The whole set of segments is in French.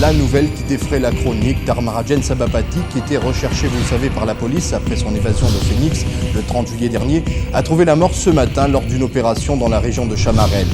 la nouvelle qui défraie la chronique d'Rajen Sabapati, qui était recherché, vous le savez, par la police après son évasion de Phoenix le 30 juillet dernier, a trouvé la mort ce matin lors d'une opération dans la région de Chamarel.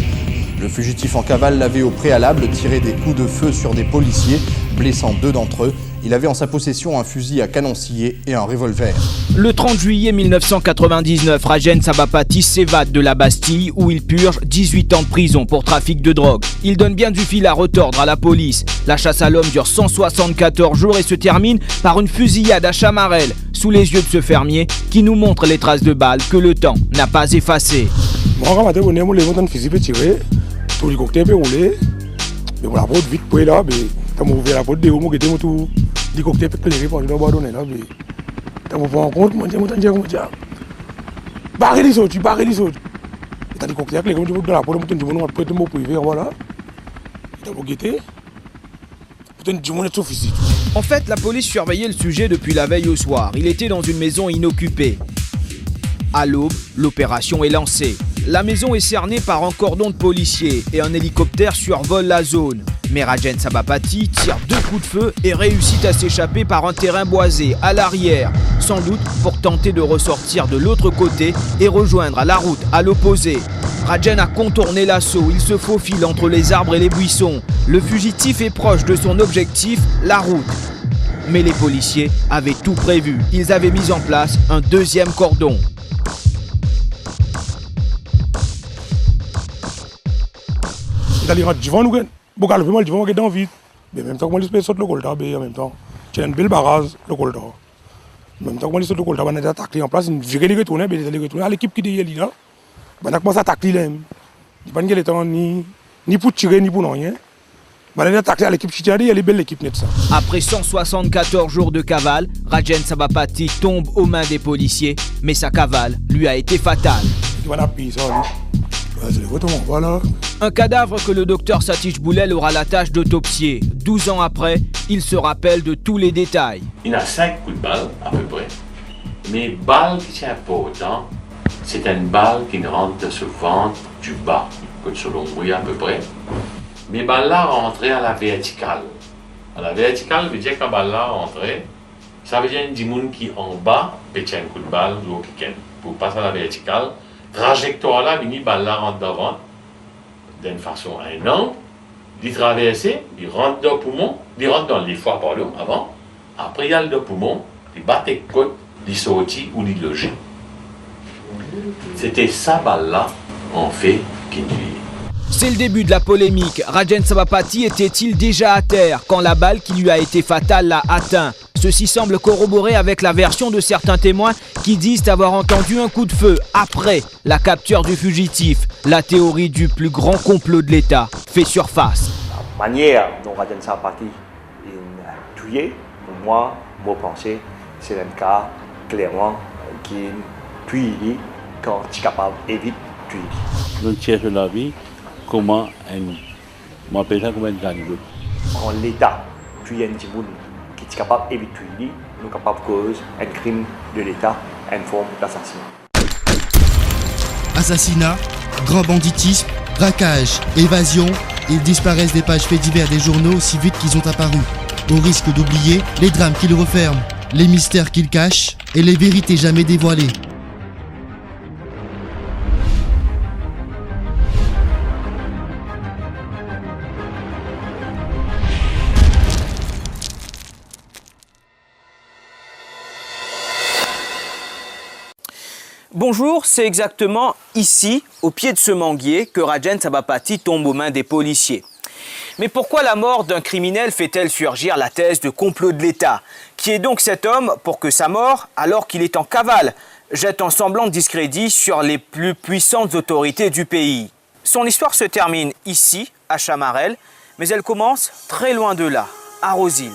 Le fugitif en cavale l'avait au préalable tiré des coups de feu sur des policiers, blessant 2 d'entre eux. Il avait en sa possession un fusil à canon scié et un revolver. Le 30 juillet 1999, Rajen Sabapati s'évade de la Bastille où il purge 18 ans de prison pour trafic de drogue. Il donne bien du fil à retordre à la police. La chasse à l'homme dure 174 jours et se termine par une fusillade à Chamarel, sous les yeux de ce fermier qui nous montre les traces de balles que le temps n'a pas effacées. En fait, la police surveillait le sujet depuis la veille au soir. Il était dans une maison inoccupée. À l'aube, l'opération est lancée. La maison est cernée par un cordon de policiers et un hélicoptère survole la zone. Mais Rajen Sabapati tire 2 coups de feu et réussit à s'échapper par un terrain boisé à l'arrière, sans doute pour tenter de ressortir de l'autre côté et rejoindre la route à l'opposé. Rajen a contourné l'assaut, il se faufile entre les arbres et les buissons. Le fugitif est proche de son objectif, la route. Mais les policiers avaient tout prévu, ils avaient mis en place un 2e cordon. Bokal pe mal divon ke dans vite mais même temps que moi l'espèce saute le colta en même temps j'ai une belle barrage le colta même temps que moi saute le colta on a attaqué en place une virée retourner ben les retourner à l'équipe qui est là on a commencé à attaquer là il pas le temps ni pour tirer ni pour rien on a attaqué à l'équipe qui est là, belle l'équipe net ça. Après 174 jours de cavale, Rajen Sabapati tombe aux mains des policiers, mais sa cavale lui a été fatale. Voilà. Un cadavre que le docteur Satish Boulel aura la tâche d'autopsier. 12 ans après, il se rappelle de tous les détails. Il a 5 coups de balle à peu près. Mais balle qui est important, c'est une balle qui rentre de ce ventre du bas, que sur l'ombre à peu près. Mais balle là rentrait à la verticale. À la verticale veut dire que la balle là rentrait, ça veut dire une dimoune qui en bas peut un coup de balle ou pour passer à la verticale. Trajectoire là, la balle là rentre devant, d'une façon à un angle, il traverse, il rentre dans le poumon, il rentre dans les foies pardon, avant, après il y a le poumon, il bat les côtes, il sortit ou il loge. C'était ça balle là, en fait, qui nuit. C'est le début de la polémique. Rajen Sabapati était-il déjà à terre quand la balle qui lui a été fatale l'a atteint? Ceci semble corroborer avec la version de certains témoins qui disent avoir entendu un coup de feu après la capture du fugitif. La théorie du plus grand complot de l'État fait surface. La manière dont Rajen Sabapati est tué, pour moi, pensée, c'est un cas clairement qui tue quand il est capable d'éviter de tuer. Nous cherchons la vie, comment on appelle ça, comment un cannibale. Quand l'État tue un petit qui est capable d'éviter de tuer, nous sommes capables de causer un crime de l'État, une forme d'assassinat. Assassinat, grand banditisme, braquage, évasion, ils disparaissent des pages faits divers des journaux aussi vite qu'ils ont apparu, au risque d'oublier les drames qu'ils referment, les mystères qu'ils cachent et les vérités jamais dévoilées. Bonjour, c'est exactement ici, au pied de ce manguier, que Rajen Sabapati tombe aux mains des policiers. Mais pourquoi la mort d'un criminel fait-elle surgir la thèse de complot de l'État? Qui est donc cet homme pour que sa mort, alors qu'il est en cavale, jette un semblant de discrédit sur les plus puissantes autorités du pays? Son histoire se termine ici, à Chamarel, mais elle commence très loin de là, à Rosil.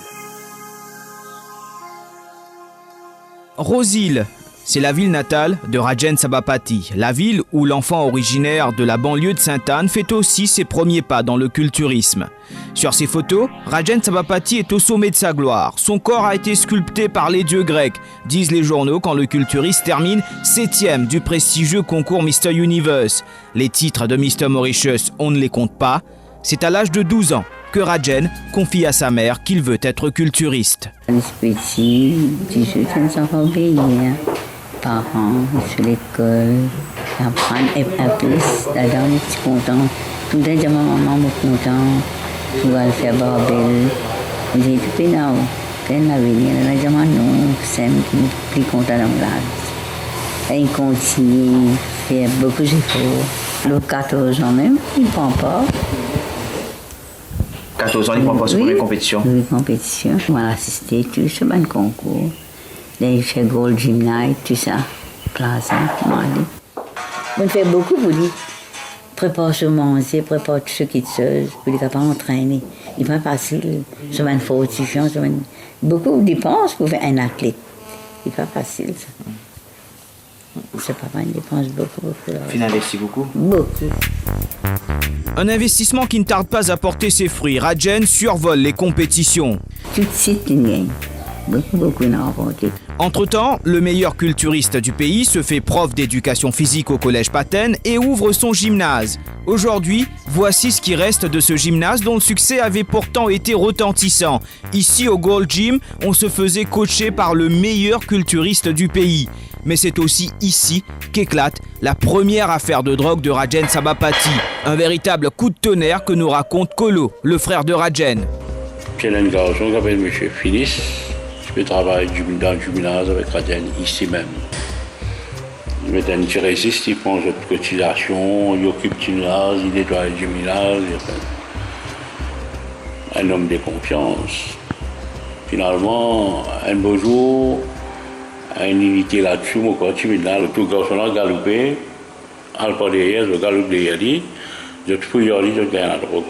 Rosil, c'est la ville natale de Rajen Sabapati, la ville où l'enfant originaire de la banlieue de Sainte-Anne fait aussi ses premiers pas dans le culturisme. Sur ces photos, Rajen Sabapati est au sommet de sa gloire. Son corps a été sculpté par les dieux grecs, disent les journaux quand le culturiste termine 7e du prestigieux concours Mr Universe. Les titres de Mr Mauritius, on ne les compte pas. C'est à l'âge de 12 ans que Rajen confie à sa mère qu'il veut être culturiste. Les petits, tu sais, ils sont pas obéis. Parents, sur l'école, apprendre un peu, là-dedans, ils sont contents. Tout le temps, maman est content, tout va faire barbel. J'ai tout fait là. Quand la vie, elle a dit non, c'est plus content dans la vie. Et il continue à faire beaucoup d'efforts. Le 14 ans même, il ne prend pas. 14 ans, il ne prend pas sur les compétitions. Oui, compétition. On a assisté à tout ce concours. Il fait Gold Gymnase, tout ça. Classe, on fait beaucoup pour lui. Prépare ce manger, prépare tout ce qui est chose, pour les capables d'entraîner. Il n'est pas facile. C'est une fortifiant, beaucoup de dépenses pour faire un athlète. Il n'est pas facile, ça. C'est pas mal, il dépense beaucoup. Il investit beaucoup. Beaucoup. Un investissement qui ne tarde pas à porter ses fruits. Rajen survole les compétitions. Tout de suite, il gagne. Beaucoup d'en remporté. Entre-temps, le meilleur culturiste du pays se fait prof d'éducation physique au collège Paten et ouvre son gymnase. Aujourd'hui, voici ce qui reste de ce gymnase dont le succès avait pourtant été retentissant. Ici, au Gold Gym, on se faisait coacher par le meilleur culturiste du pays. Mais c'est aussi ici qu'éclate la première affaire de drogue de Rajen Sabapathy. Un véritable coup de tonnerre que nous raconte Kolo, le frère de Rajen. J'ai un garçon qui s'appelle M. Finis. Je travaille dans le gymnase avec Rajen ici même. Il résiste, il prend notre cotisation, il occupe le gymnase, il nettoie le gymnase. Un homme de confiance. Finalement, un beau jour, une unité là-dessus, mon coach, le tout garçon a galopé, al pas derrière, je galope derrière lui, je fouille lui, je gagne la drogue.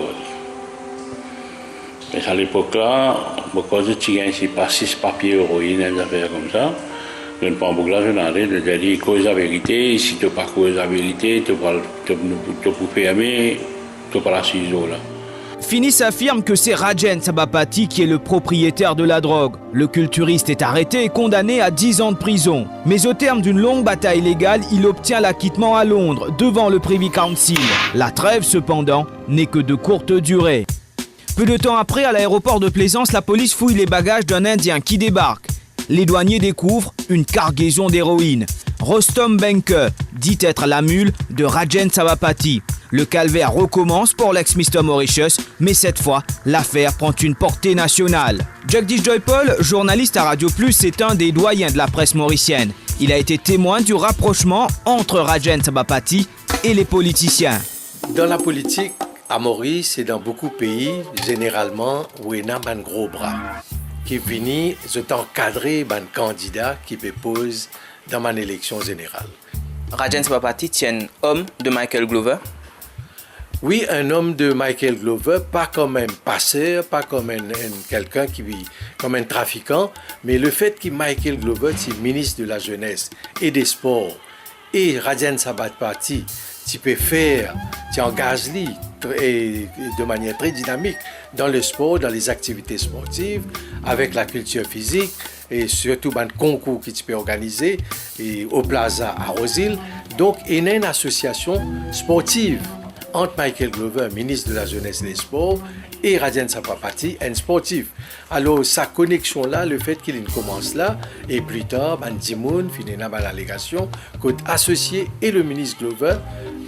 Mais à l'époque-là, beaucoup de Tigans ici pas 6 papiers héroïne, des affaires comme ça. Je ne pense pas que là, je n'arrête de dire cause la vérité. Si tu n'as pas cause la vérité, tu peux fermer, tu pas la ciseau là. Finis affirme que c'est Rajen Sabapathy qui est le propriétaire de la drogue. Le culturiste est arrêté et condamné à 10 ans de prison. Mais au terme d'une longue bataille légale, il obtient l'acquittement à Londres, devant le Privy Council. La trêve, cependant, n'est que de courte durée. Peu de temps après, à l'aéroport de Plaisance, la police fouille les bagages d'un Indien qui débarque. Les douaniers découvrent une cargaison d'héroïne. Rostom Benke dit être la mule de Rajen Sabapathy. Le calvaire recommence pour l'ex-Mr Mauritius, mais cette fois, l'affaire prend une portée nationale. Jagdish Joypal, journaliste à Radio Plus, est un des doyens de la presse mauricienne. Il a été témoin du rapprochement entre Rajen Sabapathy et les politiciens. Dans la politique, à Maurice et dans beaucoup de pays, généralement, où il y a un gros bras qui finit de encadrer un candidat qui propose dans une élection générale. Rajen Sabapathy tient homme de Michael Glover. Oui, un homme de Michael Glover, pas comme un passeur, pas comme quelqu'un qui vit comme un trafiquant, mais le fait que Michael Glover, c'est ministre de la Jeunesse et des Sports, et Rajen Sabapathy, tu peux faire, tu engages lui et de manière très dynamique dans le sport, dans les activités sportives, avec la culture physique et surtout dans le concours que tu peux organiser et au Plaza à Rosil. Donc, il y a une association sportive entre Michael Glover, ministre de la Jeunesse et des Sports, et Rajen Sabapathy, un sportif. Alors, sa connexion-là, le fait qu'il commence là, et plus tard, Dimoun, finira dans l'allégation, côté associé et le ministre Glover,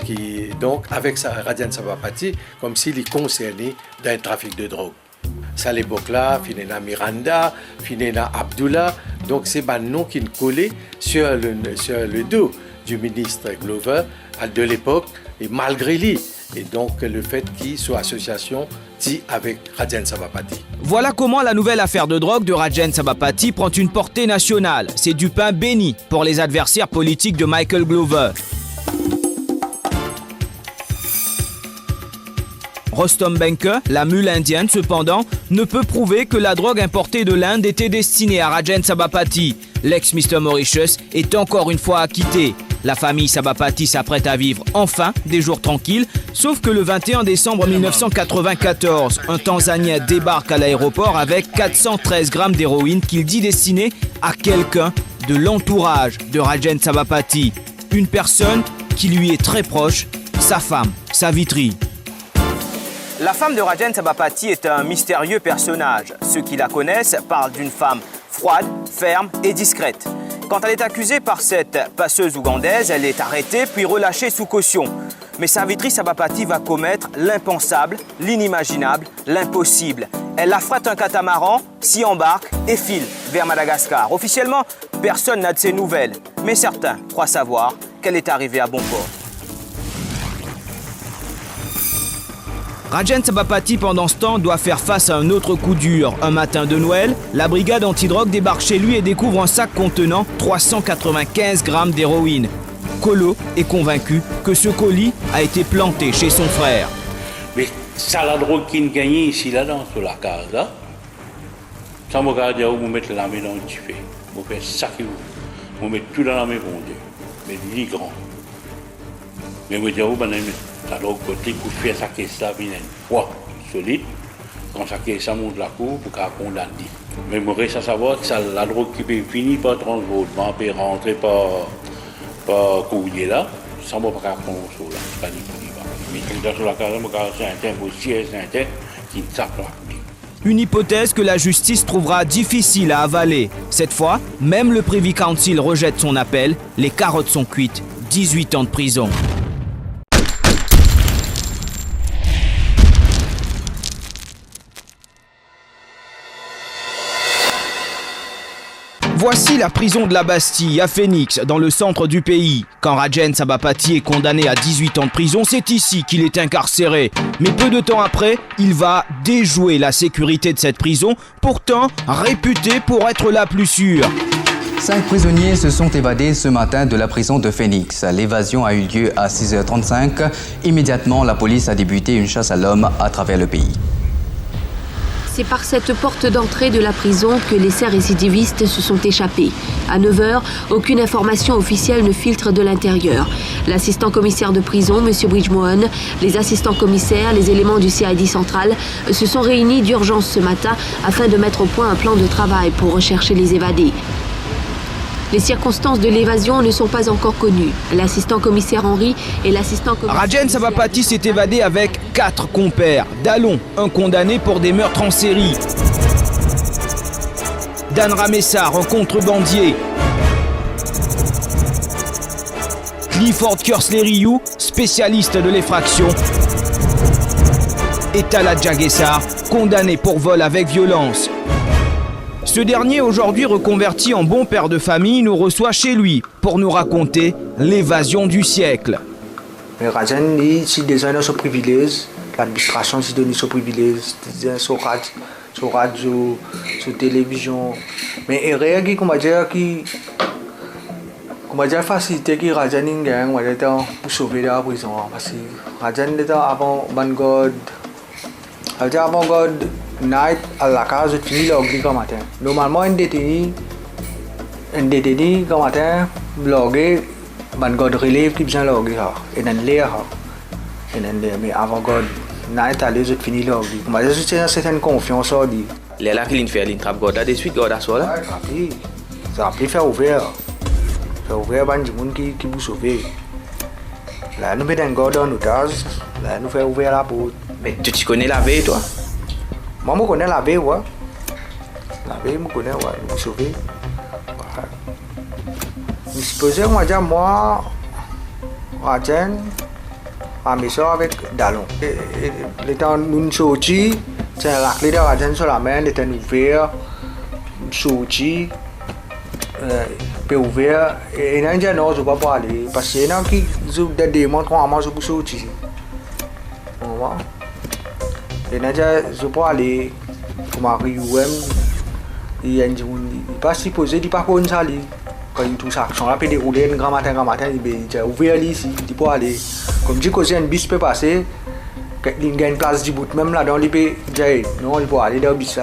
qui, donc, avec Rajen Sabapathy, comme s'il est concerné d'un trafic de drogue. C'est à l'époque-là, finira Miranda, finira Abdullah, donc c'est un nom qui est collé sur le dos du ministre Glover de l'époque, et malgré lui. Et donc, le fait qu'il soit association avec Rajen Sabapathy. Voilà comment la nouvelle affaire de drogue de Rajen Sabapathy prend une portée nationale. C'est du pain béni pour les adversaires politiques de Michael Glover. Rostom Benke, la mule indienne, cependant, ne peut prouver que la drogue importée de l'Inde était destinée à Rajen Sabapathy. L'ex-Mr Mauritius est encore une fois acquitté. La famille Sabapathy s'apprête à vivre enfin des jours tranquilles, sauf que le 21 décembre 1994, un Tanzanien débarque à l'aéroport avec 413 grammes d'héroïne qu'il dit destinée à quelqu'un de l'entourage de Rajen Sabapathy. Une personne qui lui est très proche, sa femme, Savitri. La femme de Rajen Sabapathy est un mystérieux personnage. Ceux qui la connaissent parlent d'une femme froide, ferme et discrète. Quand elle est accusée par cette passeuse ougandaise, elle est arrêtée puis relâchée sous caution. Mais Savitri Sabapathy va commettre l'impensable, l'inimaginable, l'impossible. Elle affrète un catamaran, s'y embarque et file vers Madagascar. Officiellement, personne n'a de ses nouvelles, mais certains croient savoir qu'elle est arrivée à bon port. Rajen Sabapathy, pendant ce temps, doit faire face à un autre coup dur. Un matin de Noël, la brigade antidrogue débarque chez lui et découvre un sac contenant 395 grammes d'héroïne. Kolo est convaincu que ce colis a été planté chez son frère. Mais ça, la drogue qui nous gagne ici, là-dedans, sur la case, là, ça me regarde où vous mettez la main dans le petit fait. Vous faites ça qui vous mettez tout dans la main pour Dieu. Mais il est grand. Mais vous dites, vous allez mettre la drogue côté pour faire ça qui est ça, une fois solide. Quand ça qui est ça monte la cour pour qu'on condamne. Mais vous restez à savoir que ça, la drogue qui peut finir par transbordement, peut rentrer par courrier là, ça ne va pas prendre au sol là. C'est pas du tout. Mais tout sur la case, c'est un thème aussi, c'est un thème qui ne s'applique. Une hypothèse que la justice trouvera difficile à avaler. Cette fois, même le Privy Council rejette son appel. Les carottes sont cuites. 18 ans de prison. Voici la prison de la Bastille, à Phoenix, dans le centre du pays. Quand Rajen Sabapathy est condamné à 18 ans de prison, c'est ici qu'il est incarcéré. Mais peu de temps après, il va déjouer la sécurité de cette prison, pourtant réputée pour être la plus sûre. 5 prisonniers se sont évadés ce matin de la prison de Phoenix. L'évasion a eu lieu à 6h35. Immédiatement, la police a débuté une chasse à l'homme à travers le pays. C'est par cette porte d'entrée de la prison que les 5 récidivistes se sont échappés. À 9h, aucune information officielle ne filtre de l'intérieur. L'assistant commissaire de prison, M. Bridgemohan, les assistants commissaires, les éléments du CID central se sont réunis d'urgence ce matin afin de mettre au point un plan de travail pour rechercher les évadés. Les circonstances de l'évasion ne sont pas encore connues. L'assistant commissaire Henry et l'assistant commissaire... Rajen Sabapathy s'est évadé avec 4 compères. Dallon, un condamné pour des meurtres en série. Dan Ramessar, un contrebandier. Clifford Kersley-Rioux, spécialiste de l'effraction. Et Tala Jagessar, condamné pour vol avec violence. Ce dernier, aujourd'hui reconverti en bon père de famille, nous reçoit chez lui pour nous raconter l'évasion du siècle. Mais Rajen, il déjà dans ce privilège, l'administration s'est donné ce privilège, sur radio, sur télévision. Mais il y a qui, comment dire, facilité que Rajen gagne, pour sauver la prison. Parce que Rajen était avant God. Avant God. Night à la case de fini logé comme matin. Normalement un détenu comme matin logé ban god relève qui bien logé ha et nan l'air mais avant god night à les autres fini logé. Comme ça c'est une certaine confiance au dit. Les là qui fait l'intrap god là de suite god à soi là. Ça a pu faire ouvert ban du monde qui vous sauver. Là nous mettons god en otage, là nous fait ouvrir la porte. Mais tu connais la veille toi? Moi, je connais la baie, ouais. La baie, je connais, ouais. Je me sauve. Je suppose, on va dire, moi, Rajen, à mes soeurs avec Dallon. Le temps nous sortis, c'est la clé de Rajen sur la main, le temps ouvert, sorti, peut ouvert. Et il y a un dit non, je ne peux pas aller. Parce qu'il y a qui ont des montres à moi, je peux sortir. Et je peux aller comme à Rio-M, il n'est pas supposé, il n'est pas comme ça. Quand il touche l'action, il peut dérouler un grand matin, il est ouvert ici, il peut aller. Comme je dis, un bus peut passer, il y a une place du bout, même là-dedans, il peut dire non, il peut aller dans le bus.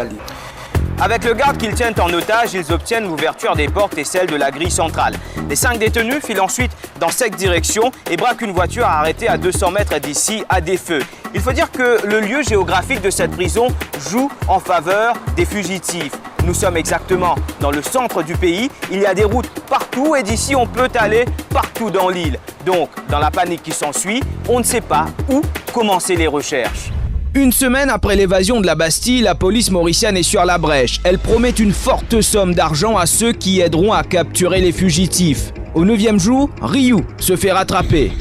Avec le garde qu'ils tiennent en otage, ils obtiennent l'ouverture des portes et celle de la grille centrale. Les 5 détenus filent ensuite dans cette direction et braquent une voiture arrêtée à 200 mètres d'ici à des feux. Il faut dire que le lieu géographique de cette prison joue en faveur des fugitifs. Nous sommes exactement dans le centre du pays, il y a des routes partout et d'ici on peut aller partout dans l'île. Donc, dans la panique qui s'ensuit, on ne sait pas où commencer les recherches. Une semaine après l'évasion de la Bastille, la police mauricienne est sur la brèche. Elle promet une forte somme d'argent à ceux qui aideront à capturer les fugitifs. Au 9e jour, Ryu se fait rattraper.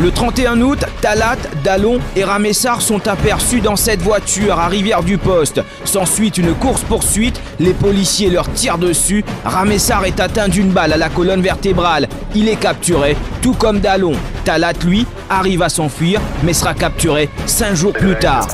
Le 31 août, Talat, Dallon et Ramessar sont aperçus dans cette voiture à Rivière-du-Post. S'ensuit une course-poursuite, les policiers leur tirent dessus. Ramessar est atteint d'une balle à la colonne vertébrale. Il est capturé, tout comme Dallon. Talat, lui, arrive à s'enfuir, mais sera capturé 5 jours plus tard.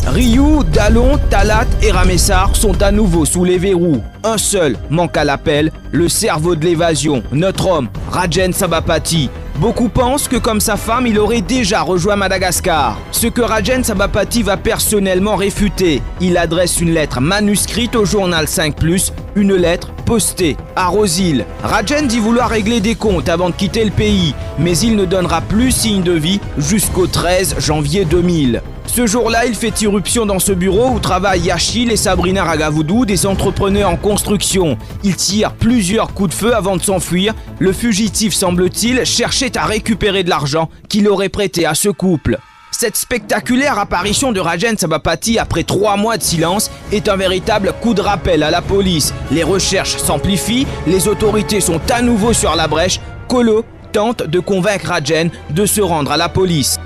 Ryu, Dallon, Talat et Ramessar sont à nouveau sous les verrous. Un seul manque à l'appel, le cerveau de l'évasion, notre homme, Rajen Sabapathy. Beaucoup pensent que comme sa femme, il aurait déjà rejoint Madagascar. Ce que Rajen Sabapathy va personnellement réfuter. Il adresse une lettre manuscrite au journal 5+, une lettre postée à Rosil. Rajen dit vouloir régler des comptes avant de quitter le pays, mais il ne donnera plus signe de vie jusqu'au 13 janvier 2000. Ce jour-là, il fait irruption dans ce bureau où travaillent Yachil et Sabrina Ragavoudou, des entrepreneurs en construction. Il tire plusieurs coups de feu avant de s'enfuir. Le fugitif, semble-t-il, cherchait à récupérer de l'argent qu'il aurait prêté à ce couple. Cette spectaculaire apparition de Rajen Sabapathy après 3 mois de silence est un véritable coup de rappel à la police. Les recherches s'amplifient, les autorités sont à nouveau sur la brèche. Kolo tente de convaincre Rajen de se rendre à la police.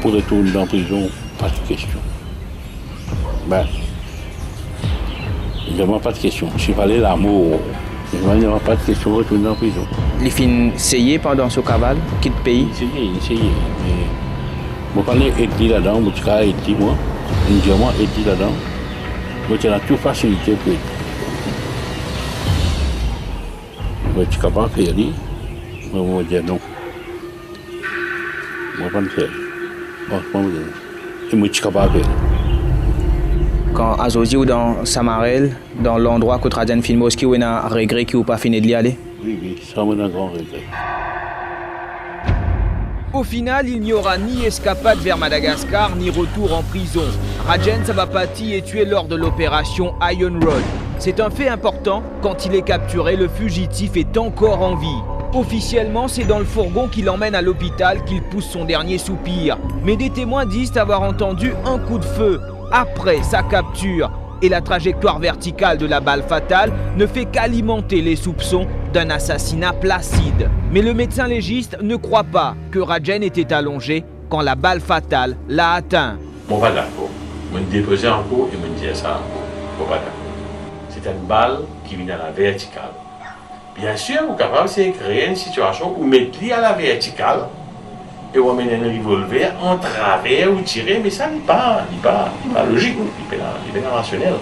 Pour retourner dans la prison, pas de question. Ben, vraiment pas de question. Je parlais l'amour. Il n'y a pas de question de retourner dans la prison. Les filles essayé pendant ce cavale, quitte pays. Essayé. Je parlais d'aider là-dedans, je suis aidé moi. Indirectement aidé là-dedans. Je suis toute facilité pour aider. Je suis capable de faire. Je vais dire non. Je ne vais pas le faire. Quand Azozi ou dans Samarel, dans l'endroit que Rajen Filmoski ou a regret qui ou pas fini de l'y aller? Oui, ça m'a un grand regret. Au final, il n'y aura ni escapade vers Madagascar, ni retour en prison. Rajen Sabapathy est tué lors de l'opération Iron Rod. C'est un fait important, quand il est capturé, le fugitif est encore en vie. Officiellement, c'est dans le fourgon qui l'emmène à l'hôpital qu'il pousse son dernier soupir. Mais des témoins disent avoir entendu un coup de feu après sa capture. Et la trajectoire verticale de la balle fatale ne fait qu'alimenter les soupçons d'un assassinat placide. Mais le médecin légiste ne croit pas que Rajen était allongé quand la balle fatale l'a atteint. Bon, pas d'accord. Je me déposer en cours et me dire ça en cours. Bon, pas d'accord. C'est une balle qui vient à la verticale. Bien sûr, vous êtes capable de créer une situation où vous mettez à la verticale et vous amenez un revolver en travers ou tirer, mais ça n'est pas logique, il n'est pas rationnel.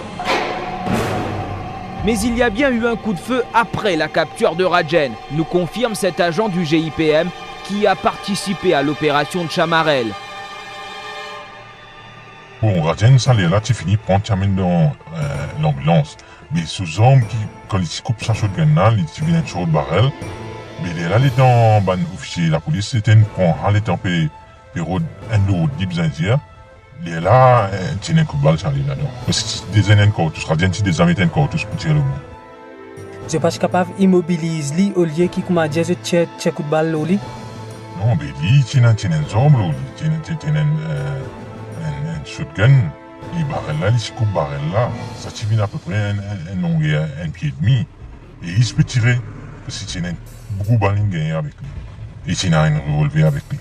Mais il y a bien eu un coup de feu après la capture de Rajen, nous confirme cet agent du GIPM qui a participé à l'opération de Chamarel. Bon, Rajen, ça là, tu finis par terminer dans l'ambulance. Mais ce homme qui, quand il se coupe sa shotgun là, il vient de sur le barrel. Mais là, il est dans officier la police, c'était une prend, il est en période un lot d'ibzanzir. Il est là, il tient un coup de balle, ça là dedans. C'est des années encore, tous Rajen, c'est des amis encore tous pour tirer le monde. Je pas capable d'immobiliser lui au lieu qui comment dire je tire coup de balle lui. Non, mais lui, il tient un zombie, il tient un shotgun. Les barrels là, les coups de barrels là, ça tire à peu près un longueur, un pied et demi. Et il se peut tirer, parce qu'il tient beaucoup de balles avec lui. Et il tient un revolver avec lui.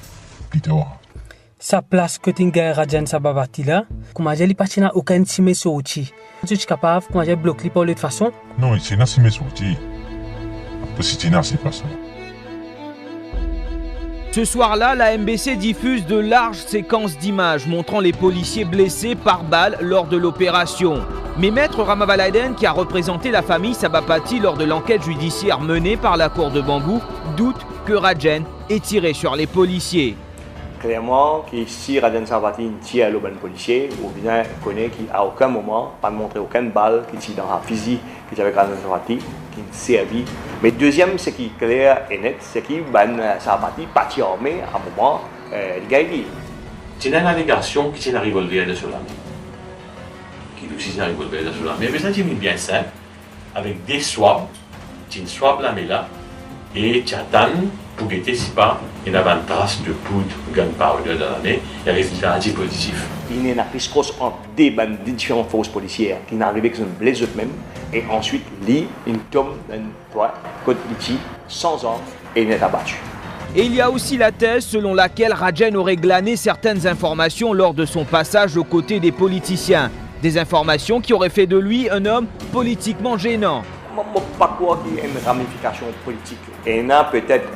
Sa place que tu as Rajen Sabapathy là, comment dire, il n'y a pas aucun cime sorti. Tu es capable, comment dire, bloquer pour l'autre façon? Non, il tient un cime sorti. Parce qu'il tient assez façon. Ce soir-là, la MBC diffuse de larges séquences d'images montrant les policiers blessés par balle lors de l'opération. Mais Maître Ramavalaiden, qui a représenté la famille Sabapathy lors de l'enquête judiciaire menée par la cour de Bambou, doute que Rajen ait tiré sur les policiers. Clairement, si Rajen Sabapathy tire le bon policier, ou bien connaît qu'à aucun moment, pas montré aucune balle qui tire dans la physique qui avec Rajen Sabapathy, qui servi. Mais deuxième, ce qui est clair et net, c'est que Sabapathy pas tiré à un moment, il gagne. C'est une allégation qui tient un revolver de cela. Qui aussi un revolver de cela. Mais ça, c'est bien simple, avec des swabs, tu swabs la mais là, et tu attends pour guetter si pas il y a une trace de poudre gunpowder dans l'année et le résultat est positif. Il y a une prise cross entre des différentes forces policières qui n'arrivent que les autres même et ensuite il tombe dans une toit côté ici sans armes et il est abattu. Et il y a aussi la thèse selon laquelle Rajen aurait glané certaines informations lors de son passage aux côtés des politiciens. Des informations qui auraient fait de lui un homme politiquement gênant. Je ne sais pas quoi qu'il y ait une ramification politique. Et il y a peut-être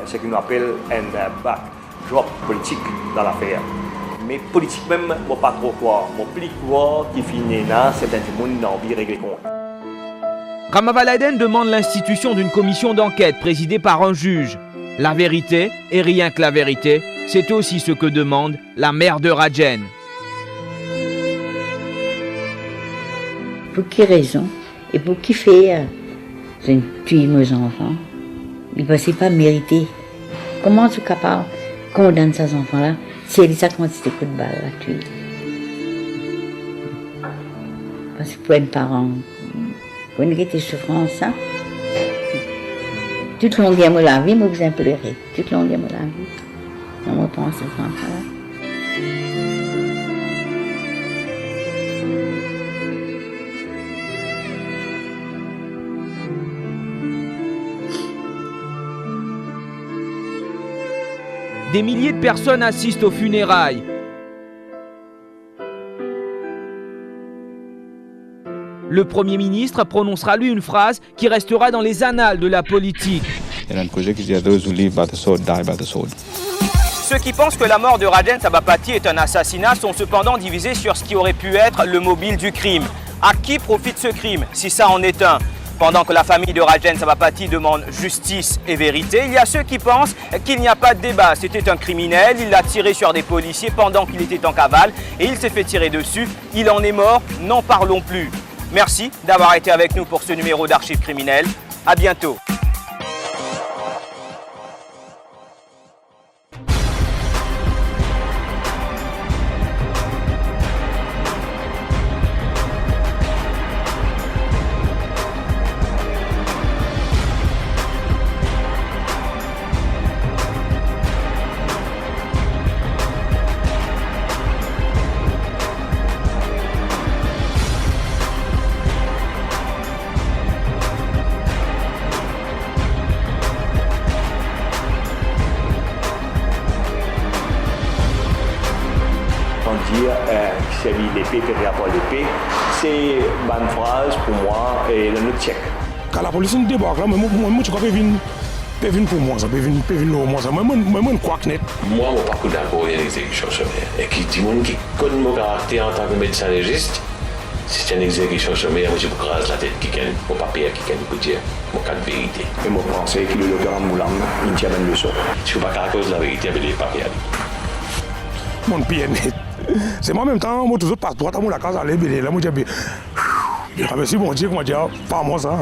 ce qu'on appelle un backdrop politique dans l'affaire. Mais politique même, je ne sais pas trop quoi. Je ne sais pas quoi qui finit là, c'est un monde qui a envie de régler compte. Ramavaladen demande l'institution d'une commission d'enquête présidée par un juge. La vérité, et rien que la vérité, c'est aussi ce que demande la mère de Rajen. Pour quelle raison et pour qui faire tuer nos enfants? Il ne peut pas mériter. Comment tu es capable de condamner ces enfants-là si elle a sa quantité de coups de balle à tuer? Parce que pour un parent, pour une souffrance, hein? Toute longue de la vie, moi, vous implorez. Toute longue de la vie. On reprend ces enfants-là. Des milliers de personnes assistent aux funérailles. Le Premier ministre prononcera lui une phrase qui restera dans les annales de la politique. Ceux qui pensent que la mort de Rajen Sabapathy est un assassinat sont cependant divisés sur ce qui aurait pu être le mobile du crime. À qui profite ce crime, si ça en est un? Pendant que la famille de Rajen Sabapathy demande justice et vérité, il y a ceux qui pensent qu'il n'y a pas de débat. C'était un criminel, il a tiré sur des policiers pendant qu'il était en cavale et il s'est fait tirer dessus. Il en est mort, n'en parlons plus. Merci d'avoir été avec nous pour ce numéro d'Archives criminelles. À bientôt. L'épée, fait rapport à l'épée, c'est une bonne phrase pour moi et le notre chèque. Quand la police ne débarque là, moi je crois que peut venir pour moi, ça peut venir pour moi, ça moi je crois que net. Moi, je ne suis pas d'accord avec l'exécution sommaire. Et qui dit qui connaît mon caractère en tant que médecin légiste, si c'est une exécution sommaire, moi je me crase la tête qui gagne, mon papier qui gagne pour dire mon cas de vérité. Et moi je pense que le docteur Moulam, il tient même le sort. Si je ne suis pas à cause de la vérité avec les papiers. Mon pied net. C'est moi en même temps, moi toujours passe droit à la case à l'ébélé. Là, moi je dis, merci mon Dieu, moi je dis, pas moi ça.